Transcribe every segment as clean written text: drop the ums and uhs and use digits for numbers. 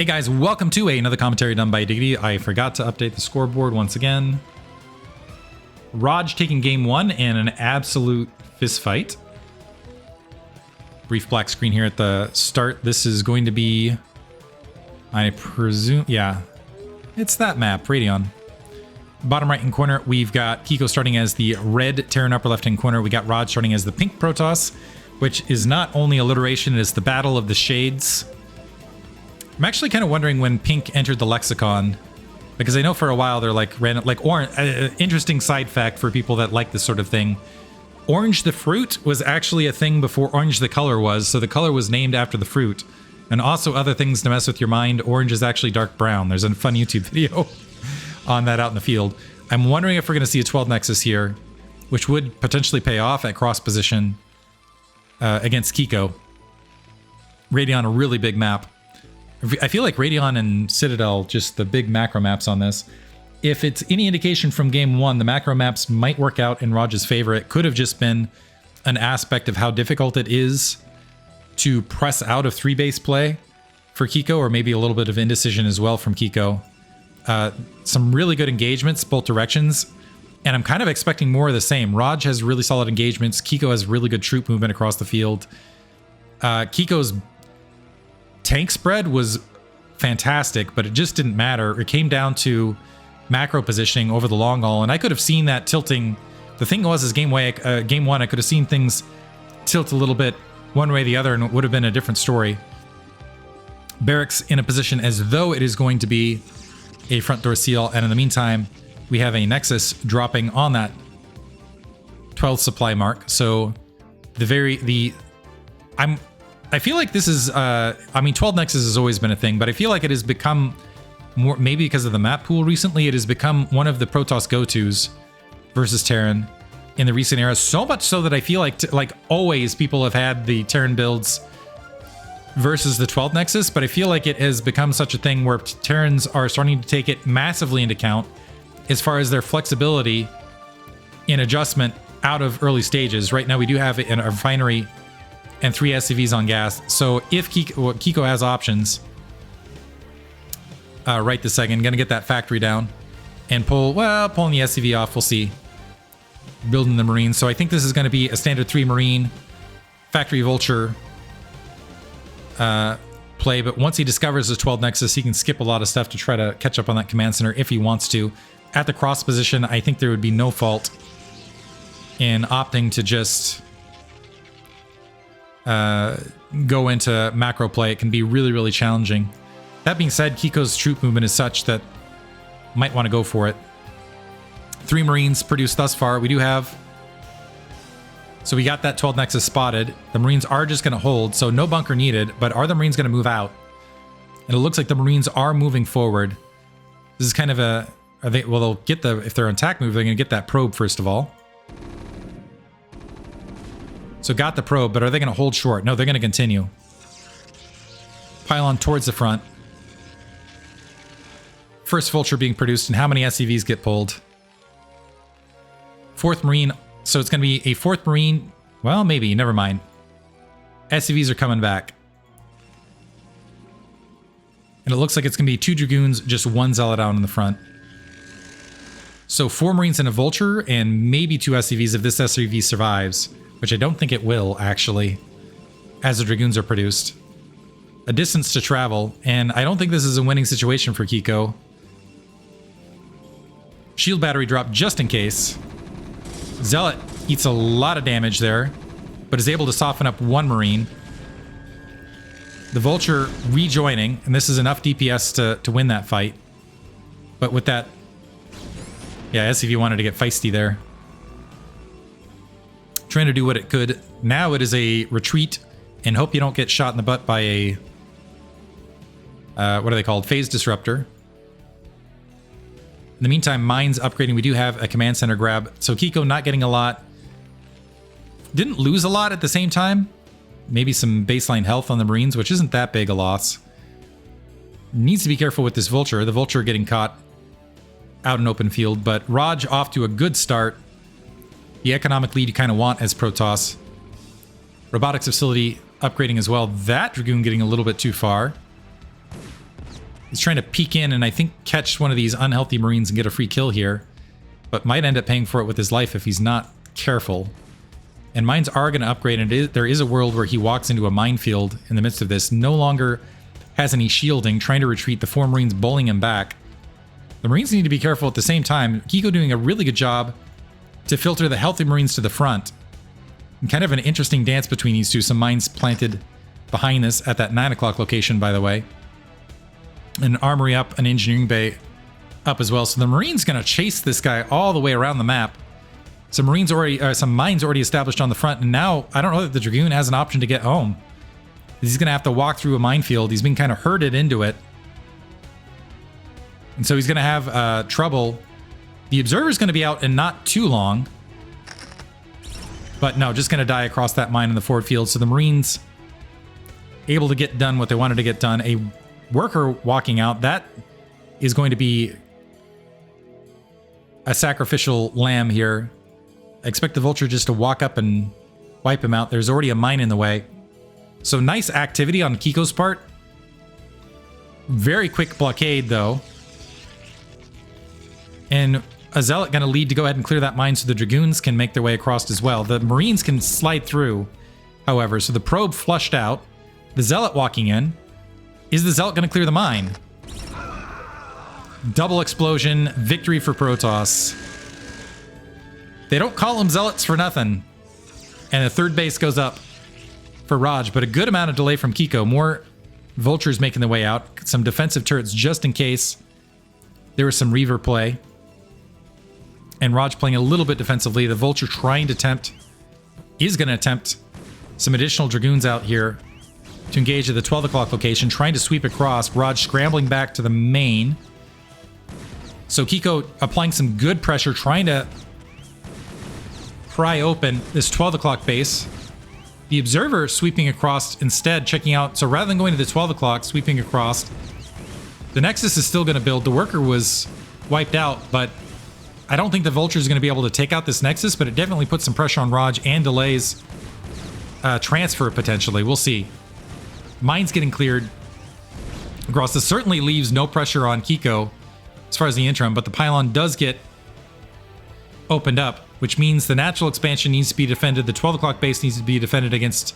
Hey guys, welcome to another commentary done by Diggity. I forgot to update the scoreboard once again. Rotj taking game one in an absolute fist fight. Brief black screen here at the start. This is going to be, I presume, yeah, it's that map, Radion. Bottom right hand corner, we've got Kiko starting as the red Terran upper left hand corner. We got Rotj starting as the pink Protoss, which is not only alliteration, it is the battle of the shades. I'm actually kind of wondering when pink entered the lexicon, because I know for a while they're like random, like orange. Interesting side fact for people that like this sort of thing: orange the fruit was actually a thing before orange the color was, so the color was named after the fruit. And also other things to mess with your mind: orange is actually dark brown. There's a fun YouTube video on that out in the field. I'm wondering if we're going to see a 12 Nexus here, which would potentially pay off at cross position against Kiko. Radion, a really big map. I feel like Radion and Citadel, just the big macro maps on this. If it's any indication from game one, the macro maps might work out in Rotj's favor. It could have just been an aspect of how difficult it is to press out of 3-base play for Kiko, or maybe a little bit of indecision as well from Kiko. Some really good engagements, both directions, and I'm kind of expecting more of the same. Rotj has really solid engagements. Kiko has really good troop movement across the field. Kiko's tank spread was fantastic, but it just didn't matter. It came down to macro positioning over the long haul, and I could have seen that tilting. The thing was, is game one, I could have seen things tilt a little bit one way or the other, and it would have been a different story. Barracks in a position as though it is going to be a front door seal, and in the meantime, we have a Nexus dropping on that 12th supply mark. So I feel like this is, I mean, 12 Nexus has always been a thing, but I feel like it has become more, maybe because of the map pool recently, it has become one of the Protoss go-tos versus Terran in the recent era. So much so that I feel like always people have had the Terran builds versus the 12 Nexus, but I feel like it has become such a thing where Terrans are starting to take it massively into account as far as their flexibility in adjustment out of early stages. Right now we do have a refinery and 3 SCVs on gas. So if Kiko has options right this second, gonna get that factory down and pulling the SCV off, we'll see. Building the Marine. So I think this is gonna be a standard 3 Marine factory vulture play, but once he discovers his 12 Nexus, he can skip a lot of stuff to try to catch up on that command center if he wants to. At the cross position, I think there would be no fault in opting to just go into macro play. It can be really, really challenging. That being said, Kiko's troop movement is such that might want to go for it. 3 Marines produced thus far. We do have, so we got that 12 Nexus spotted. The Marines are just going to hold, so no bunker needed, but are the Marines going to move out? And it looks like the Marines are moving forward. This is kind of a, they'll get the, if they're on attack move, they're going to get that probe first of all. So got the probe, but are they going to hold short? No, they're going to continue. Pylon towards the front. First vulture being produced, and how many SCVs get pulled? 4th Marine. So it's going to be a 4th Marine. Well, maybe. Never mind. SCVs are coming back. And it looks like it's going to be 2 Dragoons, just 1 Zealot out in the front. So 4 Marines and a vulture, and maybe 2 SCVs if this SCV survives. Which I don't think it will, actually, as the Dragoons are produced. A distance to travel, and I don't think this is a winning situation for Kiko. Shield battery drop just in case. Zealot eats a lot of damage there, but is able to soften up 1 Marine. The Vulture rejoining, and this is enough DPS to win that fight. But with that, yeah, SCV wanted to get feisty there. Trying to do what it could. Now it is a retreat, and hope you don't get shot in the butt by a what are they called? Phase disruptor. In the meantime, mines upgrading. We do have a command center grab, so Kiko not getting a lot. Didn't lose a lot at the same time. Maybe some baseline health on the Marines, which isn't that big a loss. Needs to be careful with this Vulture. The Vulture getting caught out in open field, but Rotj off to a good start. The economic lead you kind of want as Protoss. Robotics facility upgrading as well. That Dragoon getting a little bit too far. He's trying to peek in and I think catch one of these unhealthy Marines and get a free kill here. But might end up paying for it with his life if he's not careful. And mines are going to upgrade, and there is a world where he walks into a minefield in the midst of this. No longer has any shielding, trying to retreat. The 4 Marines bowling him back. The Marines need to be careful at the same time. Kiko doing a really good job to filter the healthy Marines to the front. And kind of an interesting dance between these two. Some mines planted behind this at that 9 o'clock location, by the way. An armory up, an engineering bay up as well. So the Marine's going to chase this guy all the way around the map. Some mines already established on the front, and now I don't know that the Dragoon has an option to get home. He's going to have to walk through a minefield. He's been kind of herded into it. And so he's going to have trouble. The Observer's going to be out in not too long. But no, just going to die across that mine in the forward field. So the Marines able to get done what they wanted to get done. A worker walking out, that is going to be a sacrificial lamb here. I expect the Vulture just to walk up and wipe him out. There's already a mine in the way. So nice activity on Kiko's part. Very quick blockade, though. And a Zealot going to lead to go ahead and clear that mine so the Dragoons can make their way across as well. The Marines can slide through, however. So the probe flushed out. The Zealot walking in. Is the Zealot going to clear the mine? Double explosion. Victory for Protoss. They don't call them Zealots for nothing. And the third base goes up for Rotj, but a good amount of delay from Kiko. More Vultures making their way out. Some defensive turrets just in case there was some Reaver play. And Rotj playing a little bit defensively. The Vulture trying to is going to attempt some additional Dragoons out here to engage at the 12 o'clock location, trying to sweep across. Rotj scrambling back to the main. So Kiko applying some good pressure, trying to pry open this 12 o'clock base. The Observer sweeping across instead, checking out. So rather than going to the 12 o'clock, sweeping across. The Nexus is still going to build. The Worker was wiped out, but I don't think the Vulture is going to be able to take out this Nexus, but it definitely puts some pressure on Rotj and delays transfer potentially. We'll see. Mines getting cleared across. This certainly leaves no pressure on Kiko as far as the interim, but the pylon does get opened up, which means the natural expansion needs to be defended. The 12 o'clock base needs to be defended against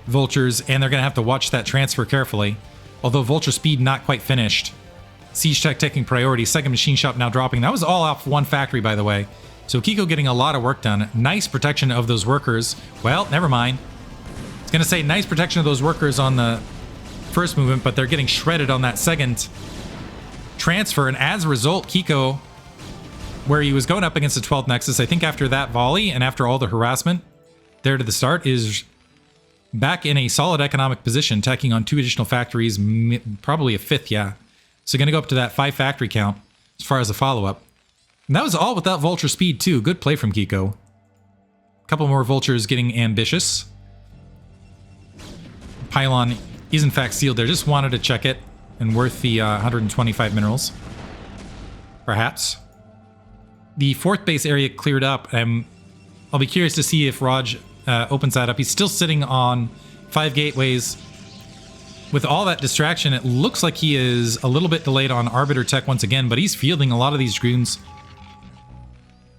Vultures, and they're going to have to watch that transfer carefully. Although Vulture speed not quite finished. Siege Tech taking priority. Second machine shop now dropping. That was all off one factory, by the way. So Kiko getting a lot of work done. Nice protection of those workers. Well, never mind. I was going to say nice protection of those workers on the first movement, but they're getting shredded on that second transfer. And as a result, Kiko, where he was going up against the 12th Nexus, I think after that volley and after all the harassment there to the start, is back in a solid economic position, tacking on 2 additional factories, probably a 5th, yeah. So going to go up to that 5 factory count as far as the follow-up. And that was all without Vulture speed, too. Good play from Kiko. A couple more Vultures getting ambitious. Pylon is in fact sealed there. Just wanted to check it, and worth the 125 minerals. Perhaps. The 4th base area cleared up. I'll be curious to see if Rotj opens that up. He's still sitting on 5 gateways. With all that distraction, it looks like he is a little bit delayed on Arbiter Tech once again, but he's fielding a lot of these Dragoons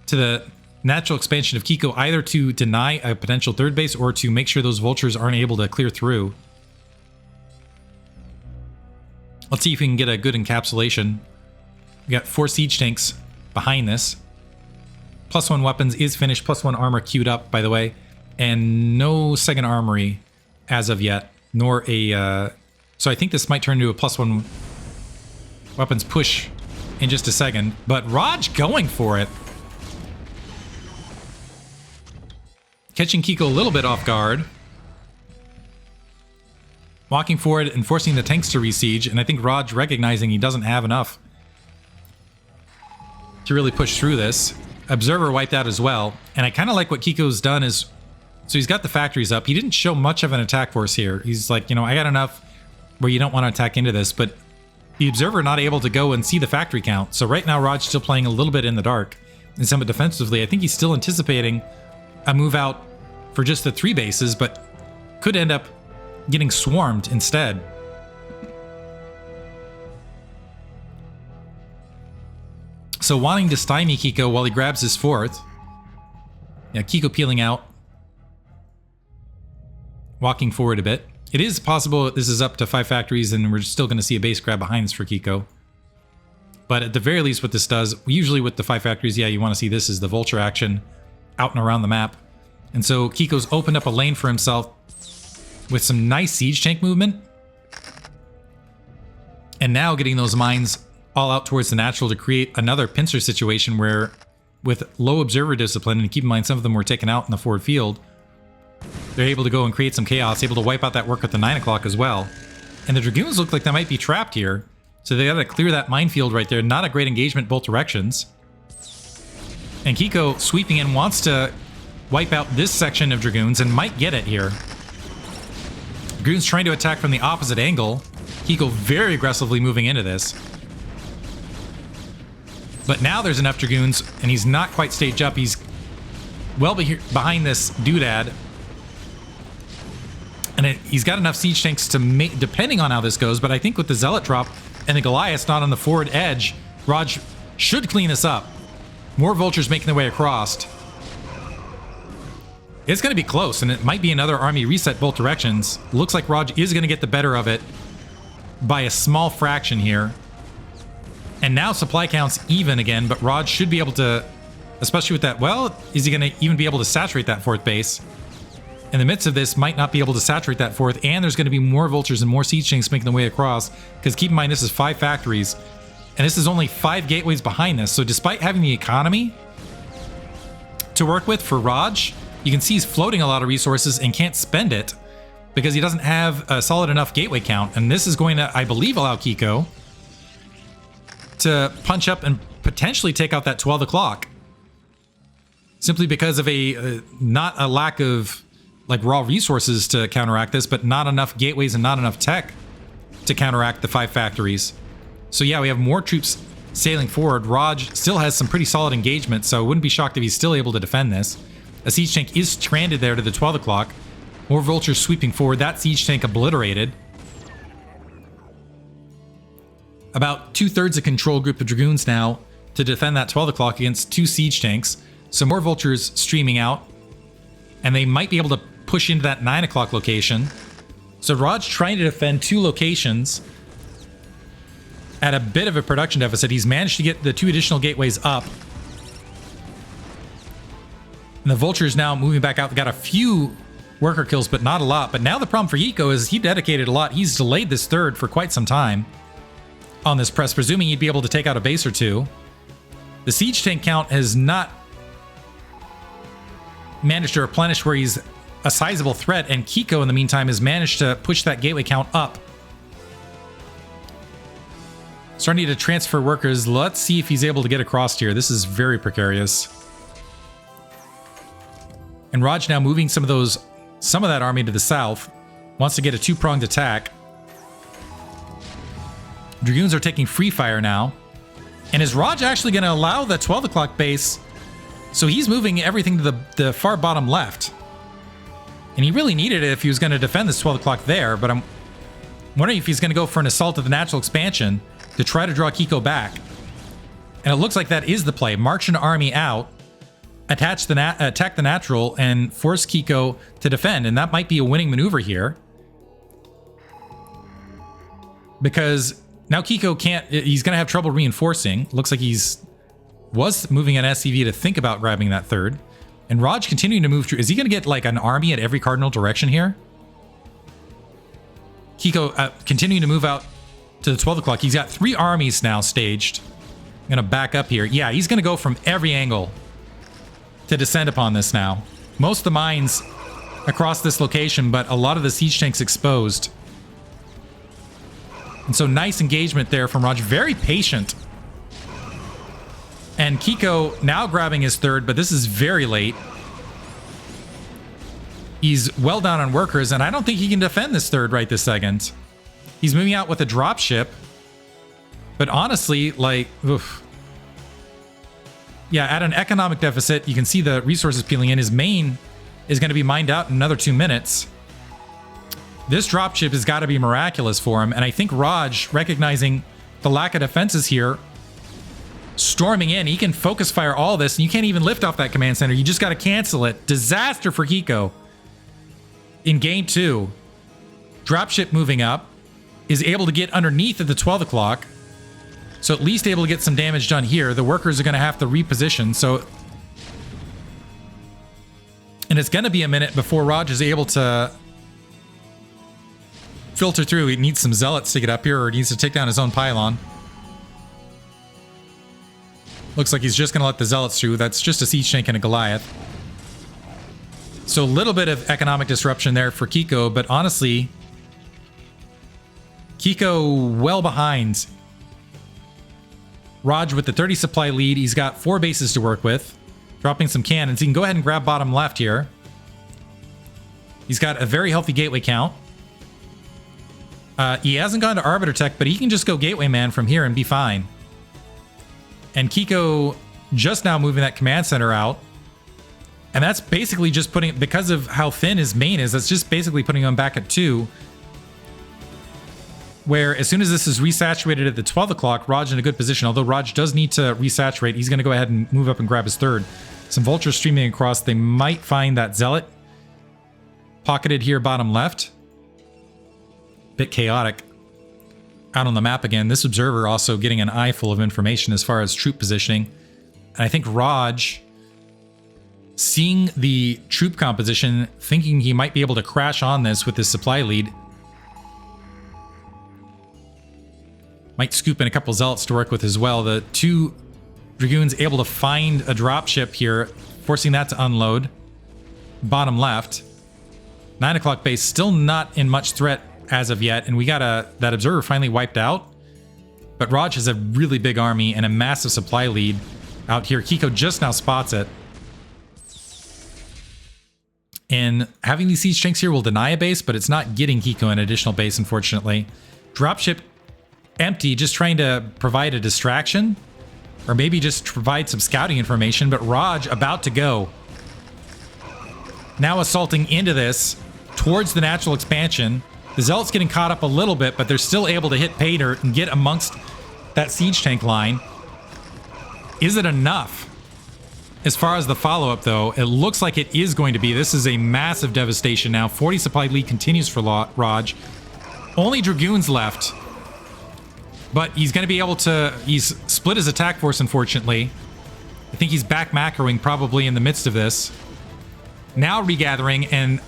to the natural expansion of Kiko, either to deny a potential 3rd base or to make sure those Vultures aren't able to clear through. Let's see if we can get a good encapsulation. We got 4 siege tanks behind this. +1 weapons is finished. +1 armor queued up, by the way. And no second armory as of yet. Nor a... so I think this might turn into a +1 weapons push in just a second. But Rotj going for it. Catching Kiko a little bit off guard. Walking forward and forcing the tanks to re-siege, and I think Rotj recognizing he doesn't have enough to really push through this. Observer wiped out as well, and I kind of like what Kiko's done is, so he's got the factories up. He didn't show much of an attack force here. He's like, you know, I got enough where you don't want to attack into this, but the Observer not able to go and see the factory count. So right now Rotj's still playing a little bit in the dark, and somewhat defensively. I think he's still anticipating a move out for just the 3 bases, but could end up getting swarmed instead. So wanting to stymie Kiko while he grabs his fourth. Yeah, Kiko peeling out. Walking forward a bit. It is possible that this is up to 5 factories and we're still going to see a base grab behind this for Kiko. But at the very least what this does, usually with the 5 factories, yeah, you want to see this is the vulture action out and around the map. And so Kiko's opened up a lane for himself with some nice siege tank movement. And now getting those mines all out towards the natural to create another pincer situation where with low observer discipline, and keep in mind some of them were taken out in the forward field, they're able to go and create some chaos, able to wipe out that work at the 9 o'clock as well. And the Dragoons look like they might be trapped here. So they got to clear that minefield right there. Not a great engagement both directions. And Kiko sweeping in wants to wipe out this section of Dragoons and might get it here. Dragoons trying to attack from the opposite angle. Kiko very aggressively moving into this. But now there's enough Dragoons and he's not quite staged up. He's well behind this doodad. And he's got enough siege tanks to make, depending on how this goes, but I think with the Zealot drop and the Goliaths not on the forward edge, Rotj should clean this up. More vultures making their way across. It's going to be close, and it might be another army reset both directions. Looks like Rotj is going to get the better of it by a small fraction here. And now supply count's even again, but Rotj should be able to, especially with that, well, is he going to even be able to saturate that 4th base? In the midst of this, might not be able to saturate that 4th, and there's going to be more vultures and more siege tanks making their way across, because keep in mind this is 5 factories, and this is only 5 gateways behind this, so despite having the economy to work with for Rotj, you can see he's floating a lot of resources and can't spend it, because he doesn't have a solid enough gateway count, and this is going to, I believe, allow Kiko to punch up and potentially take out that 12 o'clock, simply because of a, not a lack of like raw resources to counteract this, but not enough gateways and not enough tech to counteract the 5 factories. So yeah, we have more troops sailing forward. Rotj still has some pretty solid engagement, so I wouldn't be shocked if he's still able to defend this. A siege tank is stranded there to the 12 o'clock. More vultures sweeping forward. That siege tank obliterated. About 2/3 of control group of Dragoons now to defend that 12 o'clock against 2 siege tanks. Some more vultures streaming out. And they might be able to push into that 9 o'clock location. So Rotj trying to defend 2 locations at a bit of a production deficit. He's managed to get the 2 additional gateways up. And the vultures now moving back out. They got a few worker kills, but not a lot. But now the problem for Kiko is he dedicated a lot. He's delayed this 3rd for quite some time on this press, presuming he'd be able to take out a base or 2. The siege tank count has not managed to replenish where he's a sizable threat, and Kiko in the meantime has managed to push that gateway count up. Starting to transfer workers. Let's see if he's able to get across here. This is very precarious. And Rotj now moving some of that army to the south. Wants to get a 2-pronged attack. Dragoons are taking free fire now. And is Rotj actually going to allow the 12 o'clock base? So he's moving everything to the far bottom left. And he really needed it if he was going to defend this 12 o'clock there, but I'm wondering if he's going to go for an assault of the natural expansion to try to draw Kiko back. And it looks like that is the play. March an army out, attack the natural, and force Kiko to defend. And that might be a winning maneuver here. Because now Kiko can't, he's going to have trouble reinforcing. Looks like was moving an SCV to think about grabbing that 3rd. And Rotj continuing to move through. Is he going to get like an army at every cardinal direction here? Kiko continuing to move out to the 12 o'clock. He's got 3 armies now staged. I'm going to back up here. Yeah, he's going to go from every angle to descend upon this now. Most of the mines across this location, but a lot of the siege tanks exposed. And so nice engagement there from Rotj. Very patient. And Kiko now grabbing his 3rd, but this is very late. He's well down on workers, and I don't think he can defend this 3rd right this second. He's moving out with a dropship. But honestly, like, oof. Yeah, at an economic deficit, you can see the resources peeling in. His main is going to be mined out in another 2 minutes. This dropship has got to be miraculous for him, and I think Rotj, recognizing the lack of defenses here, storming in. He can focus fire all this, and you can't even lift off that command center. You just got to cancel it. Disaster for Kiko. In game 2, dropship moving up is able to get underneath at the 12 o'clock. So at least able to get some damage done here. The workers are going to have to reposition. So, and it's going to be a minute before Rotj is able to filter through. He needs some zealots to get up here, or he needs to take down his own pylon. Looks like he's just going to let the zealots through. That's just a siege tank and a Goliath. So a little bit of economic disruption there for Kiko, but honestly, Kiko well behind. Rotj with the 30 supply lead. He's got 4 bases to work with, dropping some cannons. He can go ahead and grab bottom left here. He's got a very healthy gateway count. He hasn't gone to Arbiter Tech, but he can just go Gateway Man from here and be fine. And Kiko just now moving that command center out. And that's basically just putting, because of how thin his main is, that's just basically putting him back at 2. Where as soon as this is resaturated at the 12 o'clock, Rotj in a good position. Although Rotj does need to resaturate, he's going to go ahead and move up and grab his 3rd. Some vultures streaming across. They might find that zealot pocketed here bottom left. Bit chaotic. Out on the map again. This observer also getting an eye full of information as far as troop positioning. And I think Rotj, seeing the troop composition, thinking he might be able to crash on this with his supply lead, might scoop in a couple zealots to work with as well. The 2 Dragoons able to find a dropship here, forcing that to unload. Bottom left. 9 o'clock base still not in much threat as of yet, and we got that observer finally wiped out. But Rotj has a really big army and a massive supply lead out here. Kiko just now spots it. And having these siege tanks here will deny a base, but it's not getting Kiko an additional base, unfortunately. Dropship empty, just trying to provide a distraction, or maybe just provide some scouting information. But Rotj about to go. Now assaulting into this towards the natural expansion. The zealots getting caught up a little bit, but they're still able to hit pay dirt and get amongst that siege tank line. Is it enough? As far as the follow-up, though, it looks like it is going to be. This is a massive devastation now. 40 supply lead continues for Rotj. Only Dragoons left. But he's going to be able to... He's split his attack force, unfortunately. I think he's back macroing probably in the midst of this. Now regathering, and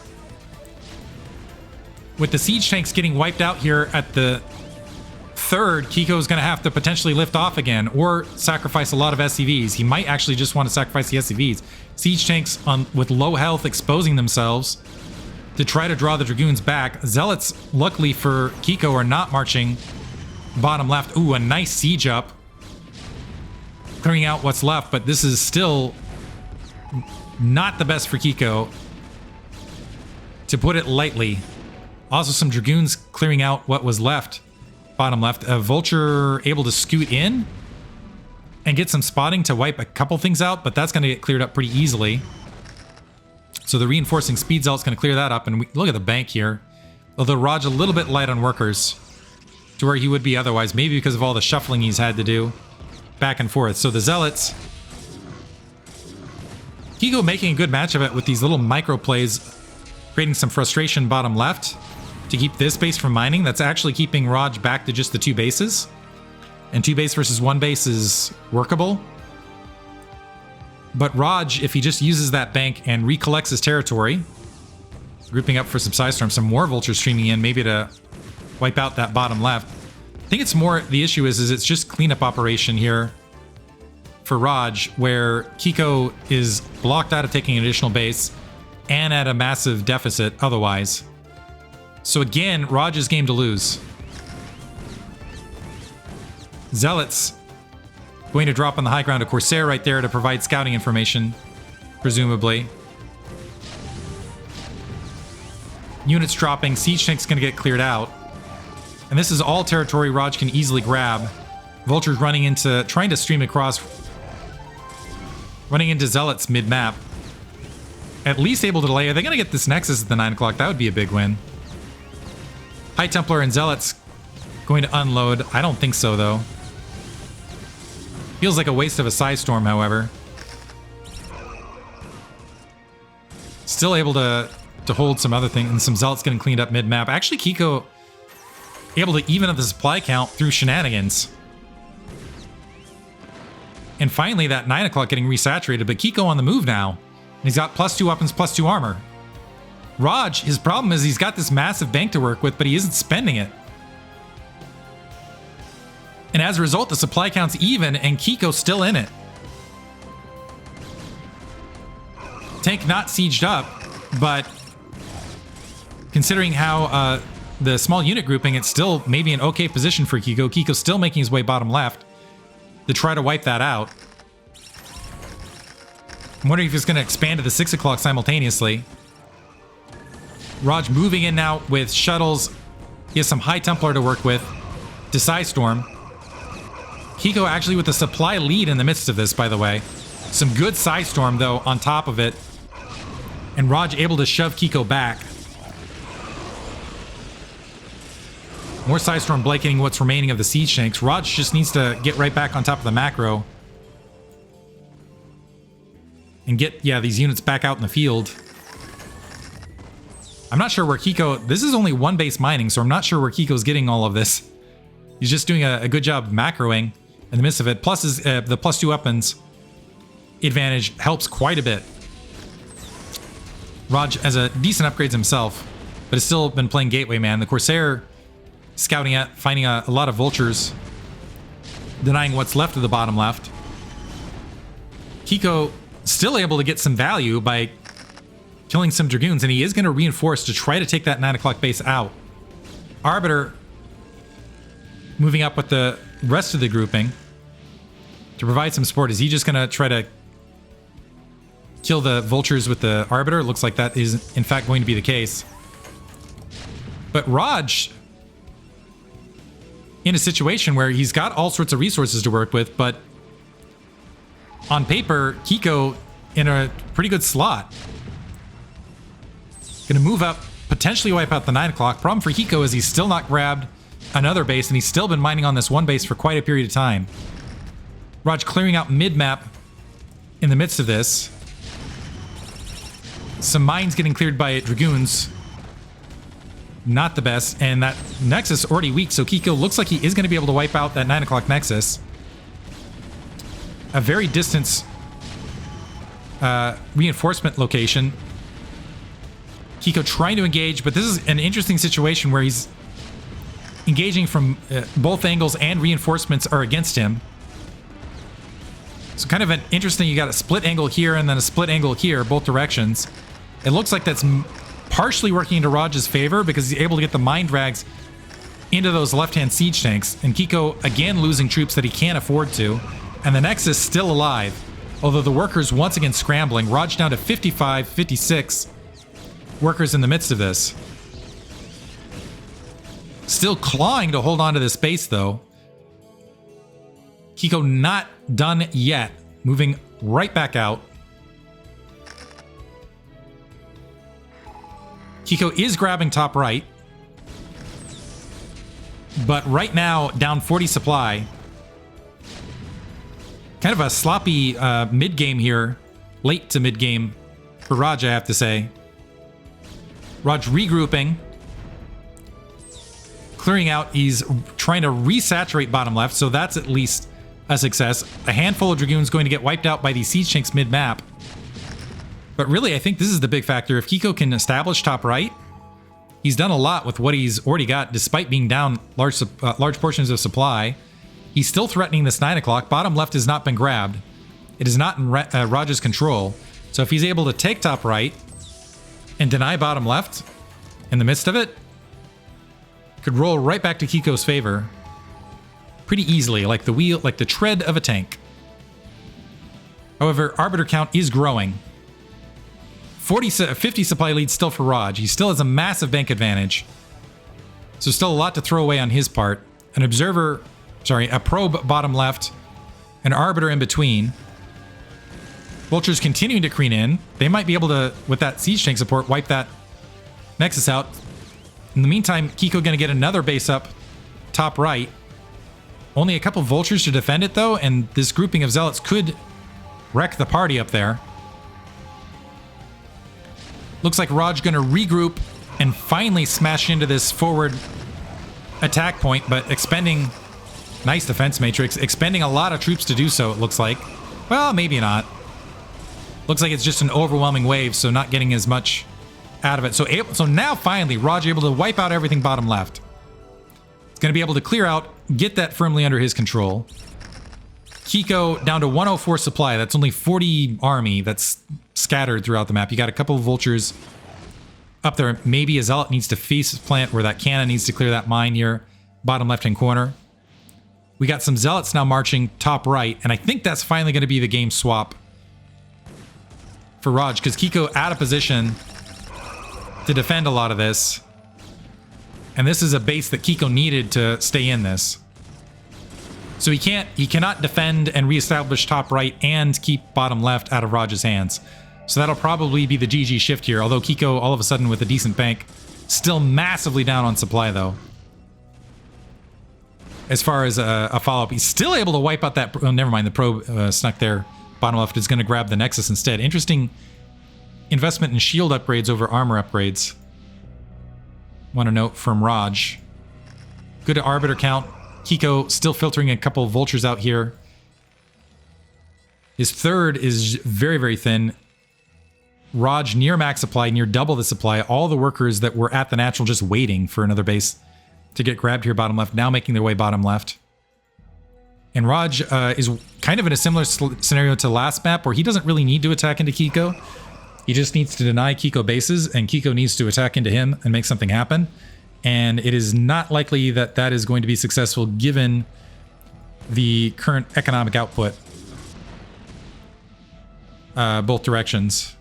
with the siege tanks getting wiped out here at the 3rd, Kiko's going to have to potentially lift off again or sacrifice a lot of SCVs. He might actually just want to sacrifice the SCVs. Siege tanks with low health exposing themselves to try to draw the Dragoons back. Zealots, luckily for Kiko, are not marching bottom left. Ooh, a nice siege up. Clearing out what's left, but this is still not the best for Kiko, to put it lightly. Also, some Dragoons clearing out what was left. Bottom left. A Vulture able to scoot in and get some spotting to wipe a couple things out, but that's going to get cleared up pretty easily. So the reinforcing speed zealot's going to clear that up, and look at the bank here. Although Rotj a little bit light on workers to where he would be otherwise, maybe because of all the shuffling he's had to do back and forth. So the zealots, Kiko making a good match of it with these little micro plays, creating some frustration bottom left to keep this base from mining. That's actually keeping Rotj back to just the 2 bases. And 2 base versus 1 base is workable. But Rotj, if he just uses that bank and recollects his territory, grouping up for some Psystorm, some more Vultures streaming in, maybe to wipe out that bottom left. I think it's more, the issue is it's just cleanup operation here for Rotj, where Kiko is blocked out of taking an additional base and at a massive deficit otherwise. So again, Rotj's game to lose. Zealots going to drop on the high ground. A Corsair right there to provide scouting information, presumably. Units dropping. Siege tank's going to get cleared out. And this is all territory Rotj can easily grab. Vultures running into, trying to stream across, running into Zealots mid-map. At least able to delay. Are they going to get this Nexus at the 9 o'clock? That would be a big win. High Templar and Zealots going to unload. I don't think so, though. Feels like a waste of a Psy Storm, however. Still able to hold some other things, and some Zealots getting cleaned up mid-map. Actually, Kiko able to even up the supply count through shenanigans. And finally, that 9 o'clock getting resaturated, but Kiko on the move now. And he's got +2 weapons, +2 armor. Rotj, his problem is he's got this massive bank to work with, but he isn't spending it. And as a result, the supply count's even, and Kiko's still in it. Tank not sieged up, but considering how the small unit grouping, it's still maybe an okay position for Kiko. Kiko's still making his way bottom left to try to wipe that out. I'm wondering if he's going to expand to the 6 o'clock simultaneously. Rotj moving in now with shuttles. He has some High Templar to work with to Psy Storm. Kiko actually with a supply lead in the midst of this, by the way. Some good Psy Storm, though, on top of it. And Rotj able to shove Kiko back. More Psy Storm blanketing what's remaining of the siege tanks. Rotj just needs to get right back on top of the macro. And get, yeah, these units back out in the field. I'm not sure where Kiko... This is only one base mining, so I'm not sure where Kiko's getting all of this. He's just doing a good job macroing in the midst of it. Plus, the +2 weapons advantage helps quite a bit. Rotj has a decent upgrades himself, but has still been playing Gateway Man. The Corsair scouting at, finding a lot of vultures, denying what's left of the bottom left. Kiko still able to get some value by killing some Dragoons, and he is going to reinforce to try to take that 9 o'clock base out. Arbiter moving up with the rest of the grouping to provide some support. Is he just going to try to kill the vultures with the Arbiter? It looks like that is in fact going to be the case. But Rotj in a situation where he's got all sorts of resources to work with, but on paper, Kiko in a pretty good slot. Gonna move up, potentially wipe out the 9 o'clock. Problem for Kiko is he's still not grabbed another base, and he's still been mining on this one base for quite a period of time. Rotj clearing out mid-map in the midst of this. Some mines getting cleared by Dragoons. Not the best, and that Nexus already weak, so Kiko looks like he is going to be able to wipe out that 9 o'clock Nexus. A very distant reinforcement location. Kiko trying to engage, but this is an interesting situation where he's engaging from both angles and reinforcements are against him. So kind of an interesting, you got a split angle here and then a split angle here, both directions. It looks like that's partially working into Rotj's favor because he's able to get the mine drags into those left-hand siege tanks. And Kiko again losing troops that he can't afford to. And the Nexus still alive, although the workers once again scrambling. Rotj down to 55, 56 workers in the midst of this. Still clawing to hold on to this base, though. Kiko not done yet. Moving right back out. Kiko is grabbing top right. But right now, down 40 supply. Kind of a sloppy mid-game here. Late to mid-game for Rotj, I have to say. Rotj regrouping. Clearing out. He's trying to resaturate bottom left, so that's at least a success. A handful of Dragoons going to get wiped out by these siege tanks mid-map. But really, I think this is the big factor. If Kiko can establish top right, he's done a lot with what he's already got, despite being down large portions of supply. He's still threatening this 9 o'clock. Bottom left has not been grabbed. It is not in Rotj's control. So if he's able to take top right and deny bottom left in the midst of it, could roll right back to Kiko's favor pretty easily, like the wheel, like the tread of a tank. However, Arbiter count is growing. 50 supply lead still for Rotj. He still has a massive bank advantage. So still a lot to throw away on his part. An observer, sorry, a probe bottom left, an Arbiter in between. Vultures continuing to creep in. They might be able to, with that siege tank support, wipe that Nexus out. In the meantime, Kiko gonna get another base up top right. Only a couple vultures to defend it, though, and this grouping of zealots could wreck the party up there. Looks like Rotj gonna regroup and finally smash into this forward attack point, but expending... Nice defense matrix. Expending a lot of troops to do so, it looks like. Well, maybe not. Looks like it's just an overwhelming wave, so not getting as much out of it. So now, finally, Rotj able to wipe out everything bottom left. It's going to be able to clear out, get that firmly under his control. Kiko down to 104 supply. That's only 40 army that's scattered throughout the map. You got a couple of vultures up there. Maybe a zealot needs to feast plant where that cannon needs to clear that mine here. Bottom left-hand corner. We got some zealots now marching top right, and I think that's finally going to be the game swap for Rotj, because Kiko out of position to defend a lot of this. And this is a base that Kiko needed to stay in this. So he cannot defend and reestablish top right and keep bottom left out of Rotj's hands. So that'll probably be the GG shift here, although Kiko all of a sudden with a decent bank, still massively down on supply though. As far as a follow-up, he's still able to wipe out that... Oh, never mind, the probe snuck there. Bottom left is going to grab the Nexus instead. Interesting investment in shield upgrades over armor upgrades. Want to note from Rotj. Good Arbiter count. Kiko still filtering a couple of vultures out here. His third is very, very thin. Rotj near max supply, near double the supply. All the workers that were at the natural just waiting for another base to get grabbed here bottom left, now making their way bottom left. And Rotj is kind of in a similar scenario to last map, where he doesn't really need to attack into Kiko. He just needs to deny Kiko bases, and Kiko needs to attack into him and make something happen. And it is not likely that that is going to be successful given the current economic output. Both directions.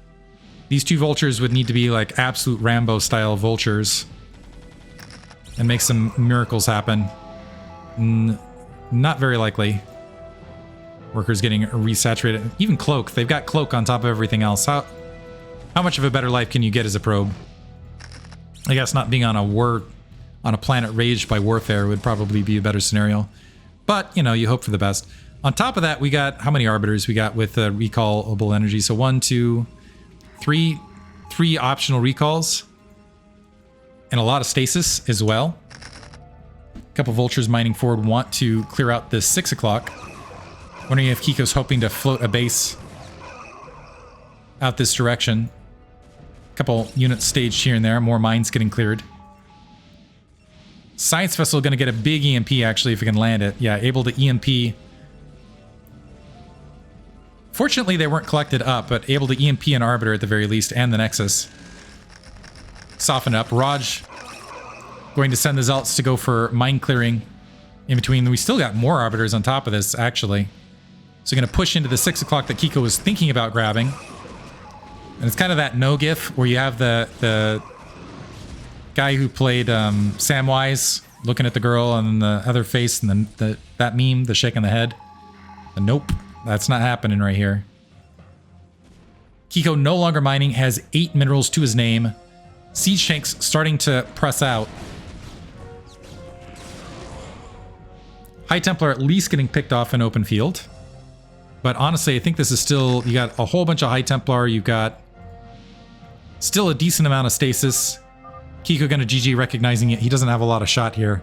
These two vultures would need to be like absolute Rambo-style vultures and make some miracles happen. Not very likely. Workers getting resaturated. Even Cloak. They've got Cloak on top of everything else. How much of a better life can you get as a probe? I guess not being on a planet raged by warfare would probably be a better scenario. But, you know, you hope for the best. On top of that, we got... How many Arbiters we got with recallable energy? So 1, 2, 3 optional recalls. And a lot of stasis as well. A couple vultures mining forward want to clear out this 6 o'clock. Wondering if Kiko's hoping to float a base out this direction. A couple units staged here and there. More mines getting cleared. Science Vessel going to get a big EMP actually if we can land it. Yeah, able to EMP. Fortunately, they weren't collected up, but able to EMP an Arbiter at the very least, and the Nexus. Soften up. Rotj going to send the Zealots to go for mine clearing in between. We still got more Arbiters on top of this, actually. So going to push into the 6 o'clock that Kiko was thinking about grabbing. And it's kind of that no gif where you have the guy who played Samwise looking at the girl and the other face, and then that meme, the shaking the head. Nope, that's not happening right here. Kiko no longer mining, has 8 minerals to his name. Siege tanks starting to press out. High Templar at least getting picked off in open field. But honestly, I think this is still... You got a whole bunch of High Templar. You've got still a decent amount of stasis. Kiko going to GG, recognizing it. He doesn't have a lot of shot here.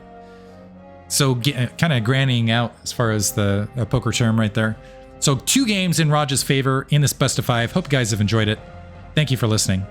So kind of grannying out as far as the poker term right there. So 2 games in Rotj's favor in this best of 5. Hope you guys have enjoyed it. Thank you for listening.